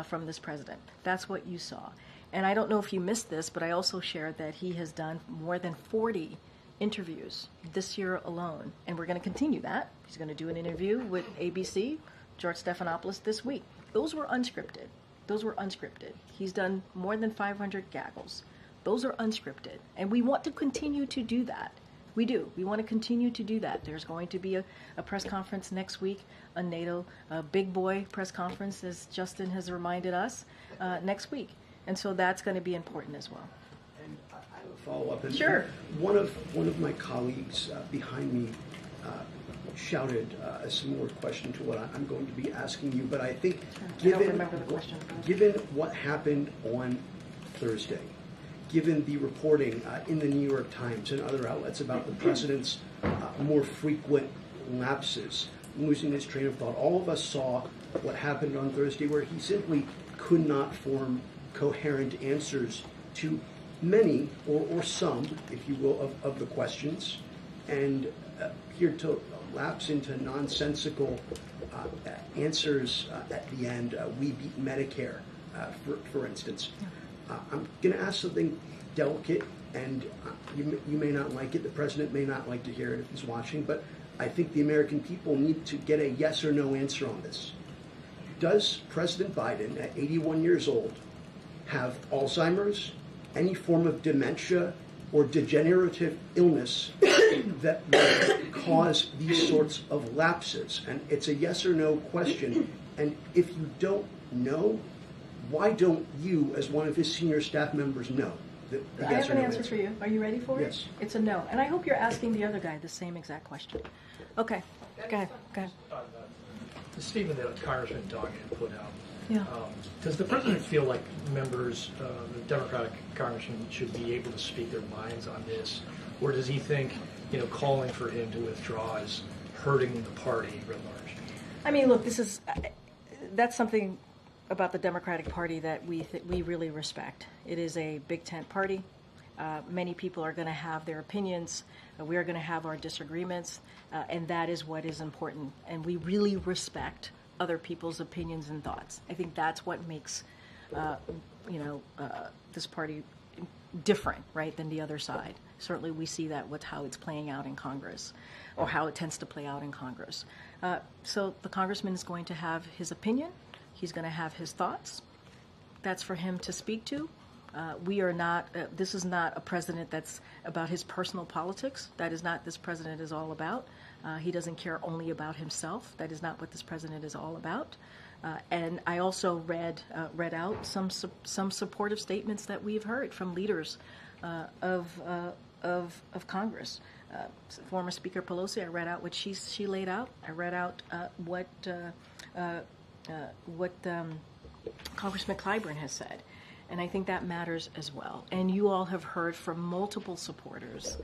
from this president. That's what you saw. And I don't know if you missed this, but I also shared that he has done more than 40 interviews this year alone, and we're going to continue that. He's going to do an interview with ABC, George Stephanopoulos, this week. Those were unscripted. He's done more than 500 gaggles. Those are unscripted, and we want to continue to do that. We do. We want to continue to do that. There's going to be a press conference next week, a NATO big boy press conference, as Justin has reminded us, next week. And so that's going to be important as well. And I have a follow-up. And sure. One of my colleagues behind me shouted a similar question to what I'm going to be asking you, but I think given what happened on Thursday, given the reporting in the New York Times and other outlets about the president's more frequent lapses, losing his train of thought, all of us saw what happened on Thursday, where he simply could not form coherent answers to many or some, if you will, of the questions, and appeared to lapse into nonsensical answers at the end. We beat Medicare, for instance. I'm going to ask something delicate, and you may not like it. The president may not like to hear it if he's watching, but I think the American people need to get a yes or no answer on this. Does President Biden, at 81 years old, have Alzheimer's, any form of dementia, or degenerative illness that would cause these sorts of lapses? And it's a yes or no question. And if you don't know, why don't you, as one of his senior staff members, know? I have an answer for you. Are you ready for it? Yes. It's a no. And I hope you're asking the other guy the same exact question. Okay. Go ahead. The statement that Congressman Duggan put out. Yeah. Does the president feel like members, the Democratic congressmen, should be able to speak their minds on this, or does he think, calling for him to withdraw is hurting the party writ large? I mean, look, that's something about the Democratic Party that we really respect. It is a big tent party. Many people are going to have their opinions. We are going to have our disagreements, and that is what is important. And we really respect other people's opinions and thoughts. I think that's what makes, this party different, right, than the other side. Certainly, we see that with how it's playing out in Congress, or how it tends to play out in Congress. So the congressman is going to have his opinion. He's going to have his thoughts. That's for him to speak to. We are not, this is not a president that's about his personal politics. That is not this president is all about. He doesn't care only about himself. That is not what this president is all about. And I also read out some supportive statements that we've heard from leaders of Congress. Former Speaker Pelosi, I read out what she laid out. I read out what Congressman Clyburn has said. And I think that matters as well. And you all have heard from multiple supporters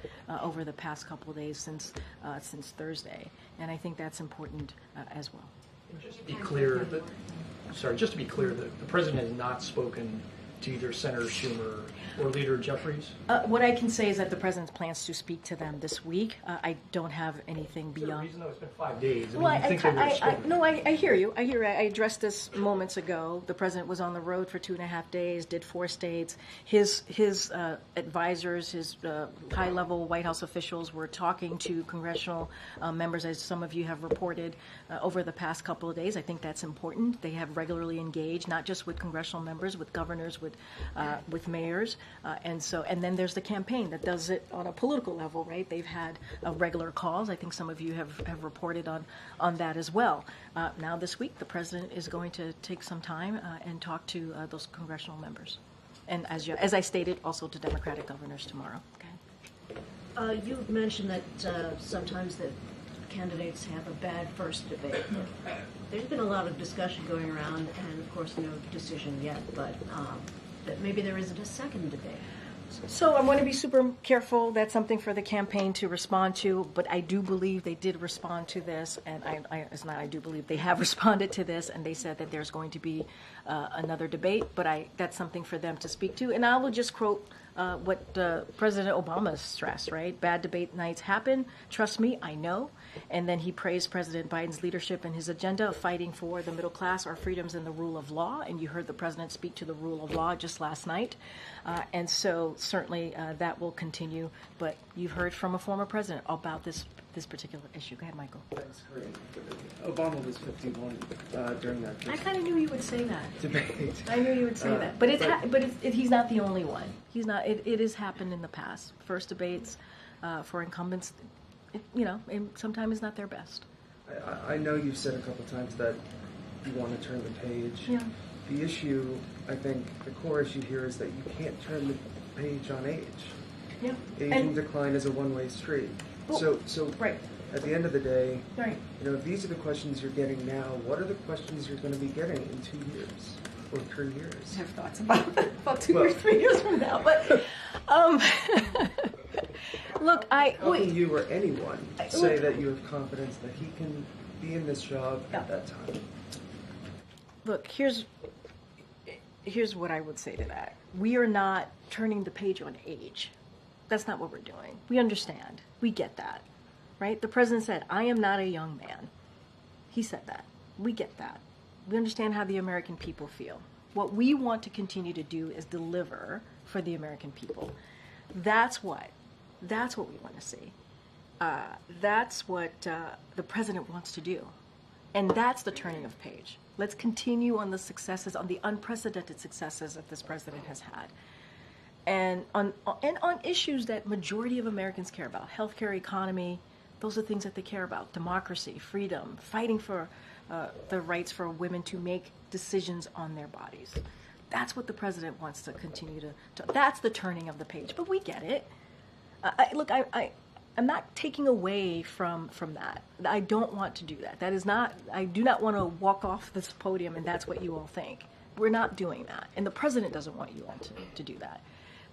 over the past couple of days since Thursday. And I think that's important as well. Just to be clear, the president has not spoken to either Senator Schumer or Leader Jeffries? What I can say is that the president plans to speak to them this week. I don't have anything beyond. Even though it's been 5 days, I hear you. I addressed this moments ago. The president was on the road for 2.5 days, did 4 states. His advisors, his high-level White House officials were talking to congressional members, as some of you have reported over the past couple of days. I think that's important. They have regularly engaged, not just with congressional members, with governors, with with mayors, and then there's the campaign that does it on a political level, right? They've had regular calls. I think some of you have reported on that as well. Now this week, the president is going to take some time and talk to those congressional members, and as I stated, also to Democratic governors tomorrow. Okay. You mentioned that sometimes that candidates have a bad first debate. There's been a lot of discussion going around, and of course no decision yet, but that maybe there isn't a second debate. So I want to be super careful. That's something for the campaign to respond to, but I do believe they did respond to this, and I do believe they have responded to this, and they said that there's going to be another debate, but that's something for them to speak to. And I will just quote what President Obama stressed, right? Bad debate nights happen. Trust me, I know. And then he praised President Biden's leadership and his agenda of fighting for the middle class, our freedoms, and the rule of law. And you heard the president speak to the rule of law just last night. And so certainly that will continue. But you've heard from a former president about this particular issue. Go ahead, Michael. Thanks, Karine. Obama was 51 during that. I kind of knew you would say that. Debate. I knew you would say that. But he's not the only one. He's not. It has happened in the past. First debates for incumbents, sometimes it's not their best. I know you've said a couple times that you want to turn the page. Yeah. The issue, I think, the core issue here is that you can't turn the page on age. Yeah. Aging decline is a one-way street. Well, so right. At the end of the day, right. If these are the questions you're getting now, what are the questions you're going to be getting in 2 years or 3 years? I have thoughts about 2 or 3 years from now, but look, How can you or anyone say that you have confidence that he can be in this job at that time? Look, here's what I would say to that. We are not turning the page on age. That's not what we're doing. We understand. We get that, right? The president said, I am not a young man. He said that. We get that. We understand how the American people feel. What we want to continue to do is deliver for the American people. That's what we want to see. That's what the president wants to do. And that's the turning of page. Let's continue on the successes, on the unprecedented successes that this president has had. And on issues that majority of Americans care about, healthcare, economy, those are things that they care about. Democracy, freedom, fighting for the rights for women to make decisions on their bodies. That's what the president wants to continue to that's the turning of the page. But we get it. I'm not taking away from that. I don't want to do that. That is not, I do not want to walk off this podium and that's what you all think. We're not doing that. And the president doesn't want you all to do that.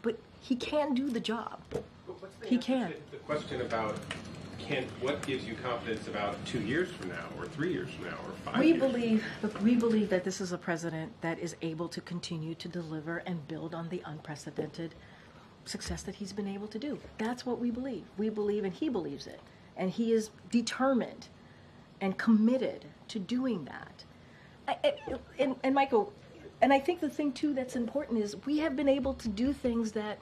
But he can do the job. He can. The question about what gives you confidence about 2 years from now, or 3 years from now, or 5 years? We believe that this is a president that is able to continue to deliver and build on the unprecedented success that he's been able to do. That's what we believe. We believe, and he believes it. And he is determined and committed to doing that. And Michael, and I think the thing too that's important is we have been able to do things that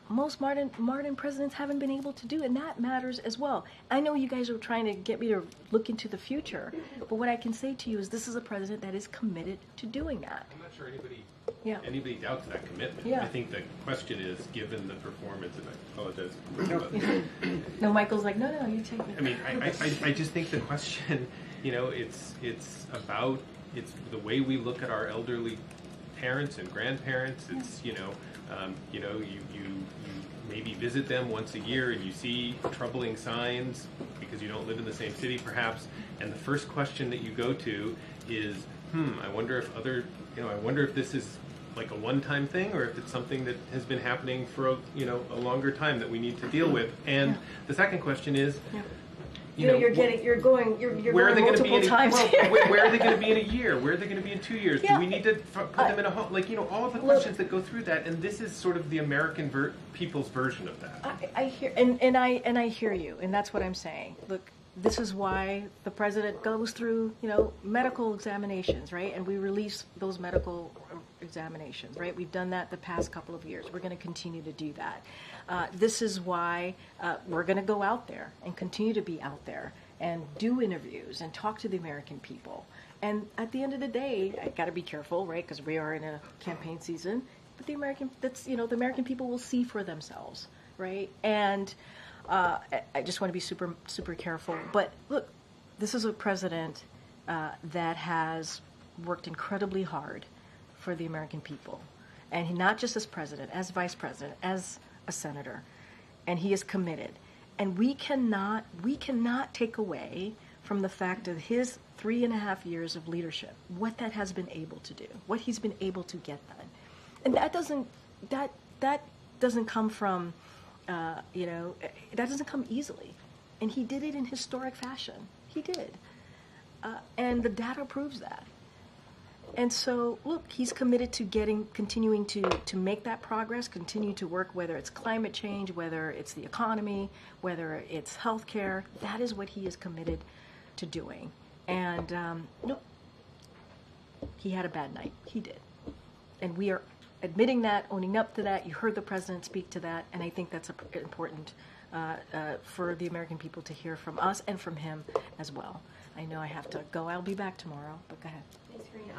most modern presidents haven't been able to do, and that matters as well. I know you guys are trying to get me to look into the future, but what I can say to you is this is a president that is committed to doing that. I'm not sure anybody doubts that commitment. Yeah. I think the question is, given the performance, and I apologize. No, Michael's like, no, you take it. I mean, I just think the question, it's about the way we look at our elderly parents and grandparents. It's you maybe visit them once a year and you see troubling signs because you don't live in the same city perhaps, and the first question that you go to is, I wonder if this is like a one-time thing or if it's something that has been happening for a longer time that we need to deal with. And the second question is, you're going multiple times. Where are they going to be in a year? Where are they going to be in 2 years? Do we need to put them in a home? All of the questions that go through that, and this is sort of the American people's version of that. I hear, and I hear you, and that's what I'm saying. Look, this is why the president goes through, medical examinations, right? And we release those medical examinations, right? We've done that the past couple of years. We're going to continue to do that. This is why we're going to go out there and continue to be out there and do interviews and talk to the American people. And at the end of the day, I got to be careful, right? Because we are in a campaign season. but the American people will see for themselves, right? And I just want to be super careful. But look, this is a president that has worked incredibly hard for the American people, and not just as president, as vice president, as a senator, and he is committed. And we cannot take away from the fact of his 3.5 years of leadership, what that has been able to do, what he's been able to get done. And that doesn't come from, that doesn't come easily. And he did it in historic fashion. He did. And the data proves that. And so, look, he's committed to continuing to make that progress, continue to work, whether it's climate change, whether it's the economy, whether it's healthcare. That is what he is committed to doing. And no, he had a bad night. He did. And we are admitting that, owning up to that. You heard the president speak to that, and I think that's important for the American people to hear from us and from him as well. I know I have to go. I'll be back tomorrow, but go ahead. Thanks, Karine.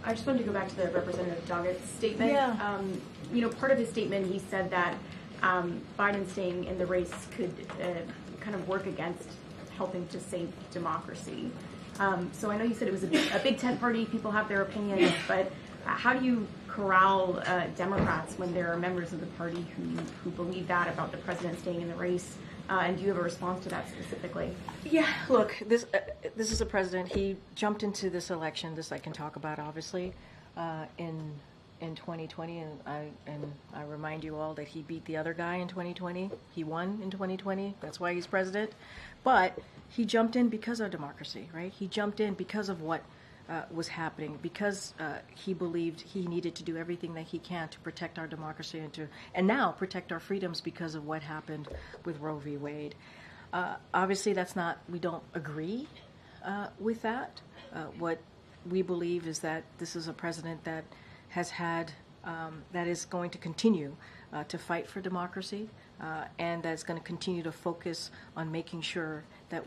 I just wanted to go back to the Representative Doggett's statement. Yeah. Part of his statement, he said that Biden staying in the race could kind of work against helping to save democracy. So I know you said it was a big tent party, people have their opinions, but how do you corral Democrats when there are members of the party who believe that about the president staying in the race? And do you have a response to that specifically? Yeah, look, this is a president. He jumped into this election. This I can talk about, obviously, in 2020, and I remind you all that he beat the other guy in 2020. He won in 2020. That's why he's president. But he jumped in because of democracy, right? He jumped in because of what was happening, because he believed he needed to do everything that he can to protect our democracy and now protect our freedoms because of what happened with Roe v. Wade. Obviously, we don't agree with that. What we believe is that this is a president that has had, that is going to continue to fight for democracy, and that's going to continue to focus on making sure that,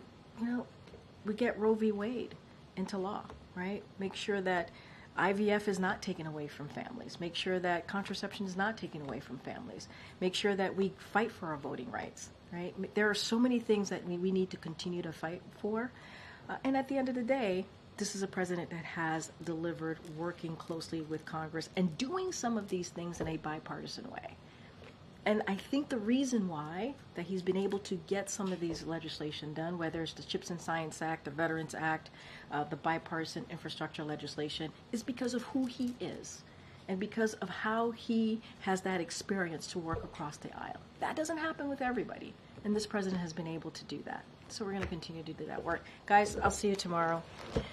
we get Roe v. Wade into law. Right? Make sure that IVF is not taken away from families. Make sure that contraception is not taken away from families. Make sure that we fight for our voting rights. Right? There are so many things that we need to continue to fight for. And at the end of the day, this is a president that has delivered, working closely with Congress and doing some of these things in a bipartisan way. And I think the reason why that he's been able to get some of these legislation done, whether it's the CHIPS and Science Act, the Veterans Act, the bipartisan infrastructure legislation, is because of who he is and because of how he has that experience to work across the aisle. That doesn't happen with everybody, and this president has been able to do that. So we're going to continue to do that work. Guys, I'll see you tomorrow. All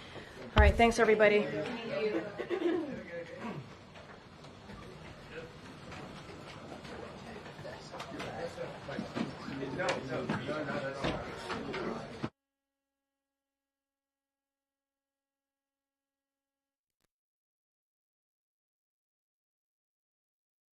right, thanks, everybody. No,